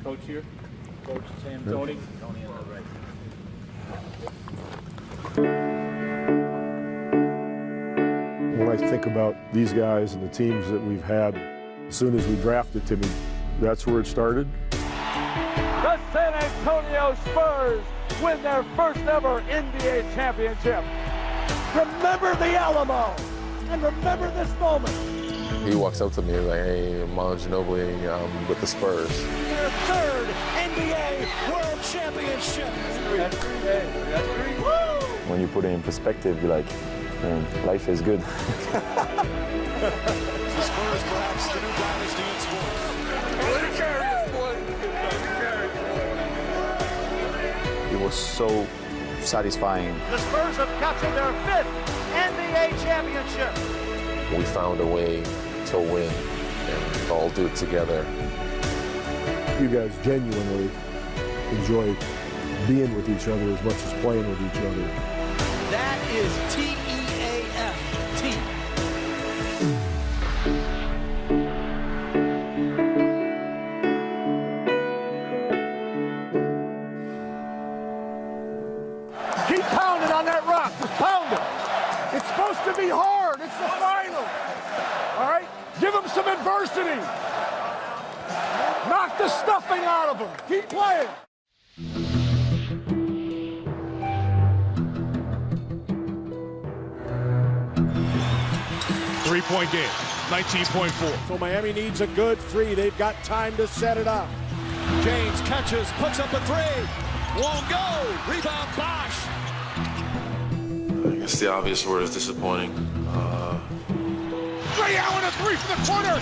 coach here. Coach Sam, Tony. Tony on the right. When I think about these guys and the teams that we've had, as soon as we drafted Timmy, that's where it started. The San Antonio Spurs win their first ever NBA championship. Remember the Alamo, and remember this moment. He walks up to me like, hey, Manu Ginobili, with the Spurs. Their third NBA World Championship. That's 3 days. That's 3. Woo! When you put it in perspective, you're like, man, life is good. The Spurs perhaps the new dynasty in sports. It was so satisfying. The Spurs have captured their 5th NBA championship. We found a way to win and all do it together. You guys genuinely enjoy being with each other as much as playing with each other. That is T-E-A-M-T. Keep pounding on that rock. Just pound it. It's supposed to be hard. It's the final. All right? Give them some adversity. Knock the stuffing out of them. Keep playing. Three-point game, 19.4. So Miami needs a good three. They've got time to set it up. James catches, puts up a three. Won't go. Rebound, Bosh. I guess the obvious word is disappointing. Ray Allen, a three from the corner.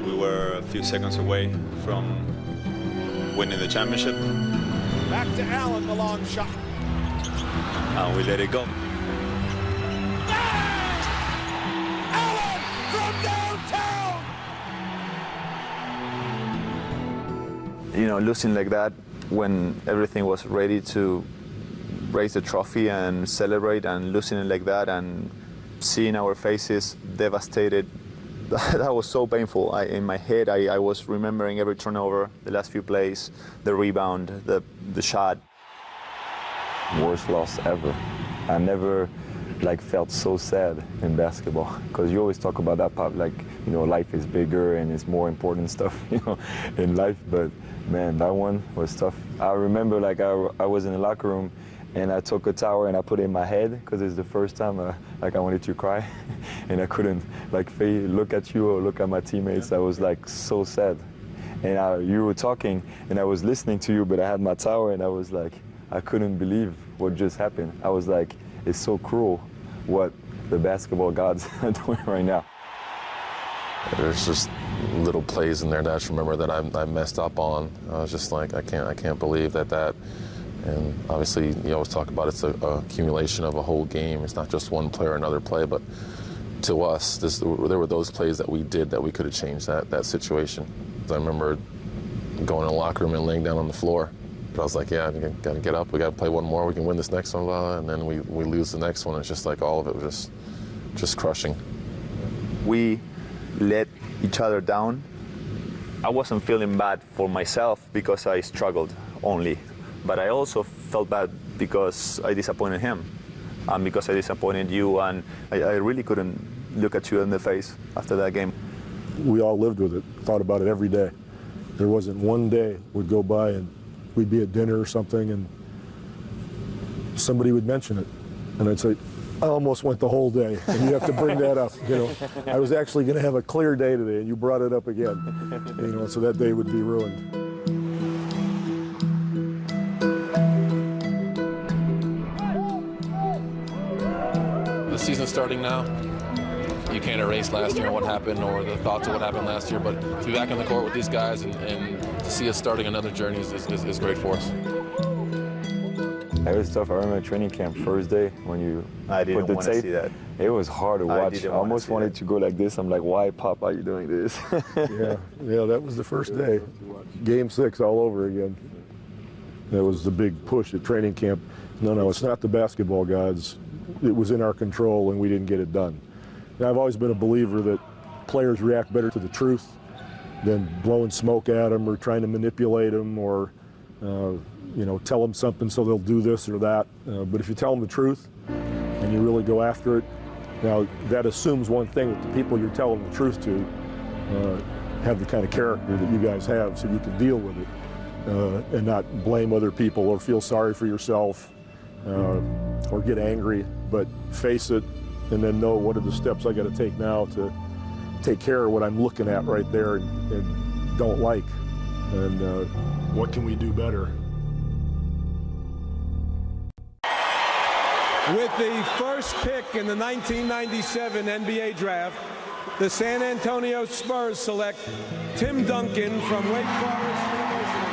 We were a few seconds away from winning the championship. Back to Allen, the long shot. And we let it go. Allen from downtown. You know, losing like that when everything was ready to raise the trophy and celebrate, and losing it like that and seeing our faces devastated, that was so painful. In my head, I was remembering every turnover, the last few plays, the rebound, the shot. Worst loss ever. I never felt so sad in basketball, because you always talk about that part, life is bigger and it's more important stuff, in life. But man, that one was tough. I remember I was in the locker room and I took a towel and I put it in my head, because it's the first time I wanted to cry and I couldn't look at you or look at my teammates. I was so sad. And you were talking and I was listening to you, but I had my towel and I was I couldn't believe what just happened. I was it's so cruel what the basketball gods are doing right now. There's just little plays in there that I just remember that I messed up on. I was just I can't believe that. And obviously, you always talk about it's a accumulation of a whole game. It's not just one play or another play, but to us, there were those plays that we did that we could have changed that situation. I remember going in the locker room and laying down on the floor. But I was yeah, we got to get up. We got to play one more. We can win this next one, blah, blah, and then we lose the next one. It's just all of it was just crushing. We let each other down. I wasn't feeling bad for myself because I struggled only, but I also felt bad because I disappointed him and because I disappointed you, and I really couldn't look at you in the face after that game. We all lived with it, thought about it every day. There wasn't one day would go by and we'd be at dinner or something and somebody would mention it. And I'd say, I almost went the whole day, and you have to bring that up. I was actually going to have a clear day today, and you brought it up again. So that day would be ruined. The season's starting now. You can't erase last year and what happened or the thoughts of what happened last year, but to be back on the court with these guys and to see us starting another journey is great for us. It was tough. I remember training camp first day when you I didn't put the want to tape. See that. It was hard to watch. I almost wanted to go like this. I'm like, why, Pop, are you doing this? Yeah, that was the first day. Game 6 all over again. That was the big push at training camp. No, it's not the basketball gods. It was in our control, and we didn't get it done. And I've always been a believer that players react better to the truth than blowing smoke at them or trying to manipulate them or tell them something so they'll do this or that. But if you tell them the truth and you really go after it, now that assumes one thing, that the people you're telling the truth to have the kind of character that you guys have, so you can deal with it and not blame other people or feel sorry for yourself or get angry, but face it and then know what are the steps I got to take now to take care of what I'm looking at right there and don't like, and what can we do better. With the first pick in the 1997 NBA draft, the San Antonio Spurs select Tim Duncan from Wake Forest University.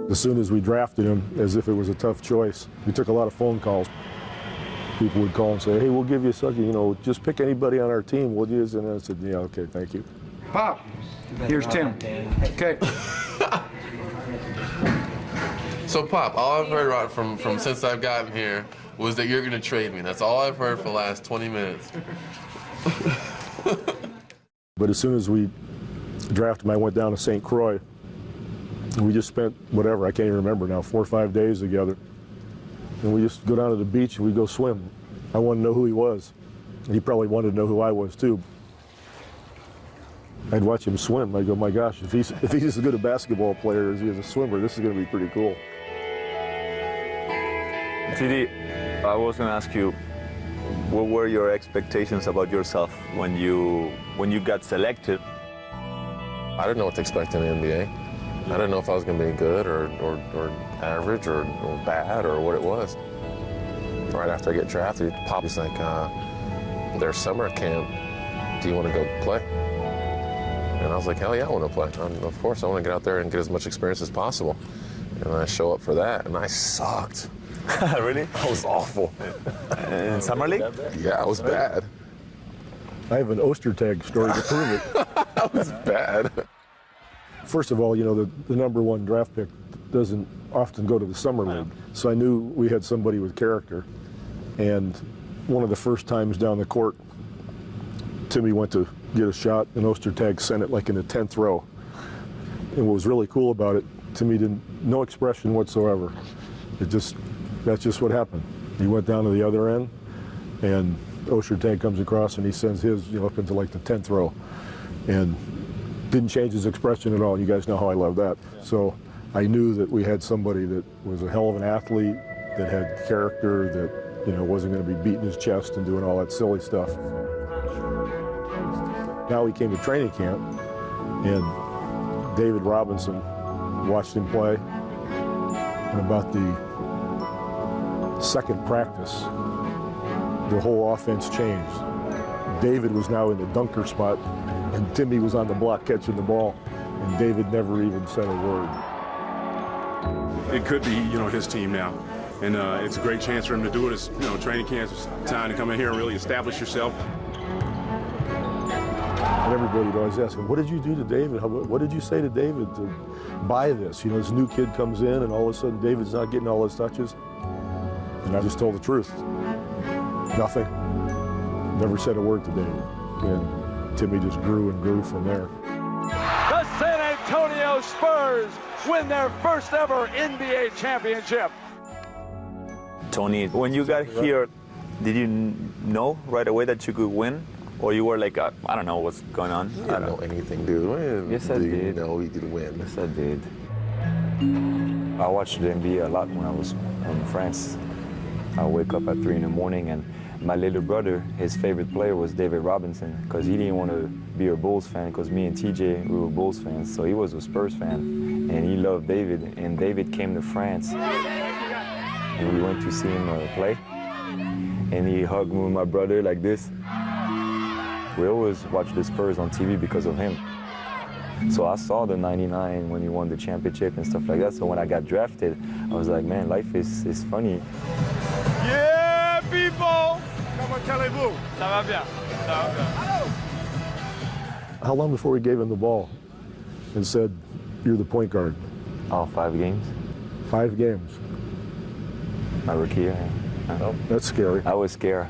As soon as we drafted him, as if it was a tough choice, we took a lot of phone calls. People would call and say, hey, we'll give you a second, just pick anybody on our team, would you? And I said, yeah, okay, thank you. Pop, here's Tim. Okay. So, Pop, all I've heard from since I've gotten here was that you're going to trade me. That's all I've heard for the last 20 minutes. But as soon as we drafted him, I went down to St. Croix. And we just spent, whatever, I can't even remember now, 4 or 5 days together. And we just go down to the beach and we go swim. I wanted to know who he was. And he probably wanted to know who I was, too. I'd watch him swim. I'd go, my gosh, if he's as good a basketball player as he is a swimmer, this is going to be pretty cool. TD, I was going to ask you, what were your expectations about yourself when you got selected? I didn't know what to expect in the NBA. I didn't know if I was going to be good or average or bad or what it was. Right after I get drafted, Poppy's like, there's summer camp. Do you want to go play? And I was like, hell yeah, I want to play. Of course, I want to get out there and get as much experience as possible. And I show up for that, and I sucked. Really? I was awful. In Summer League? Yeah, I was bad. I have an Ostertag story to prove it. I was bad. First of all, the number one draft pick doesn't often go to the summer league. So I knew we had somebody with character. And one of the first times down the court, Timmy went to get a shot, and Ostertag sent it like in the 10th row. And what was really cool about it, Timmy no expression whatsoever. That's just what happened. He went down to the other end, and Ostertag comes across and he sends his up into like the 10th row. And didn't change his expression at all. You guys know how I love that. Yeah. So I knew that we had somebody that was a hell of an athlete, that had character, that wasn't going to be beating his chest and doing all that silly stuff. Now he came to training camp, and David Robinson watched him play. And about the second practice, the whole offense changed. David was now in the dunker spot, and Timmy was on the block catching the ball, and David never even said a word. It could be, his team now, and it's a great chance for him to do it. It's, training camp, it's time to come in here and really establish yourself. And everybody would always ask him, what did you do to David? What did you say to David to buy this? This new kid comes in, and all of a sudden David's not getting all his touches. And I just told the truth. Nothing. Never said a word to David. And Timmy just grew and grew from there. The San Antonio Spurs win their first ever NBA championship. Tony, when you got here, did you know right away that you could win? Or you were like, I don't know what's going on? I don't know anything, dude. Yes, I did. You know he could win. Yes, I did. I watched the NBA a lot when I was in France. I wake up at 3 in the morning, and my little brother, his favorite player was David Robinson, because he didn't want to be a Bulls fan, because me and TJ, we were Bulls fans, so he was a Spurs fan, and he loved David, and David came to France, and we went to see him play, and he hugged me with my brother like this. We always watch the Spurs on TV because of him. So I saw the 99 when he won the championship and stuff like that, so when I got drafted, I was like, man, life is funny. Yeah, people! Comment allez-vous? Ça va bien. Ça va bien. How long before we gave him the ball and said, you're the point guard? Oh, 5 games. 5 games. My rookie year. Oh, that's scary. I was scared.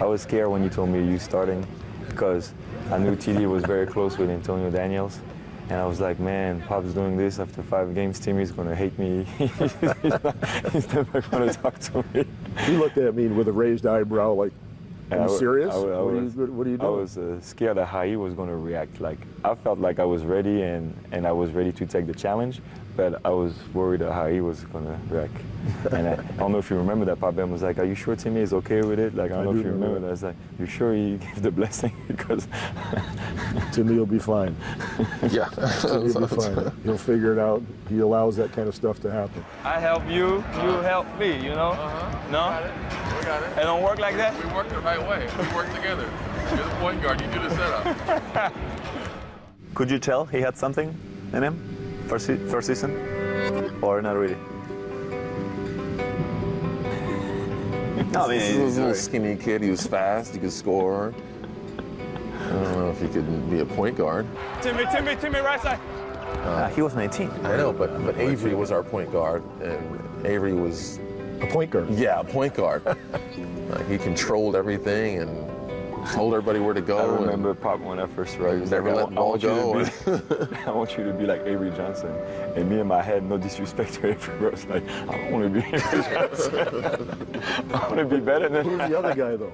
I was scared when you told me you starting because I knew TD was very close with Antonio Daniels. And I was like, man, Pop's doing this after 5 games. Timmy's going to hate me. He's never going to talk to me. He looked at me with a raised eyebrow like, are you serious? What are you doing? I was scared of how he was going to react. Like, I felt like I was ready and I was ready to take the challenge, but I was worried of how he was going to react. And I don't know if you remember that Pop Ben was like, are you sure Timmy is okay with it? Like, I don't know if you remember that. I was like, you sure he gave the blessing? Because Timmy will be fine. Yeah. Timmy will be fine. He'll figure it out. He allows that kind of stuff to happen. I help you, you help me, you know? No? We got it. It don't work like that? We work the right way. We work together. You're the point guard. You do the setup. Could you tell he had something in him first season? Or not really? No, I mean, he was a little skinny kid. He was fast. He could score. I don't know if he could be a point guard. Timmy, right side. He was 19. I know, but Avery was our point guard, and Avery was a point guard. Yeah, a point guard. He controlled everything and told everybody where to go. I remember Pop when I first arrived. Never let the ball go. I want you to be like Avery Johnson. And me in my head, no disrespect to Avery, bro. It's like, I don't want to be Avery Johnson. I want to be better than Who's the other guy, though?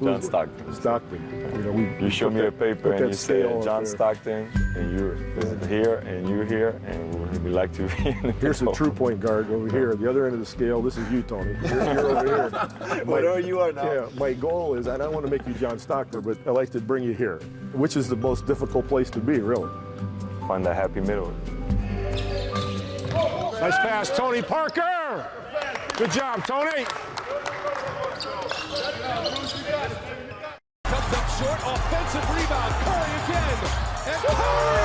John Stockton. Stockton. You know, you showed me a paper and you said John there. Stockton, and you're here, and you're here, and we like to be in the Here's a true point guard over here. The other end of the scale, this is you, Tony. You're over here. Whatever you are now. Yeah, my goal is, I don't want to make you John Stockton, but I like to bring you here, which is the most difficult place to be, really. Find that happy middle. Nice pass, Tony Parker. Good job, Tony. Comes up short, offensive rebound. Curry again. And Curry!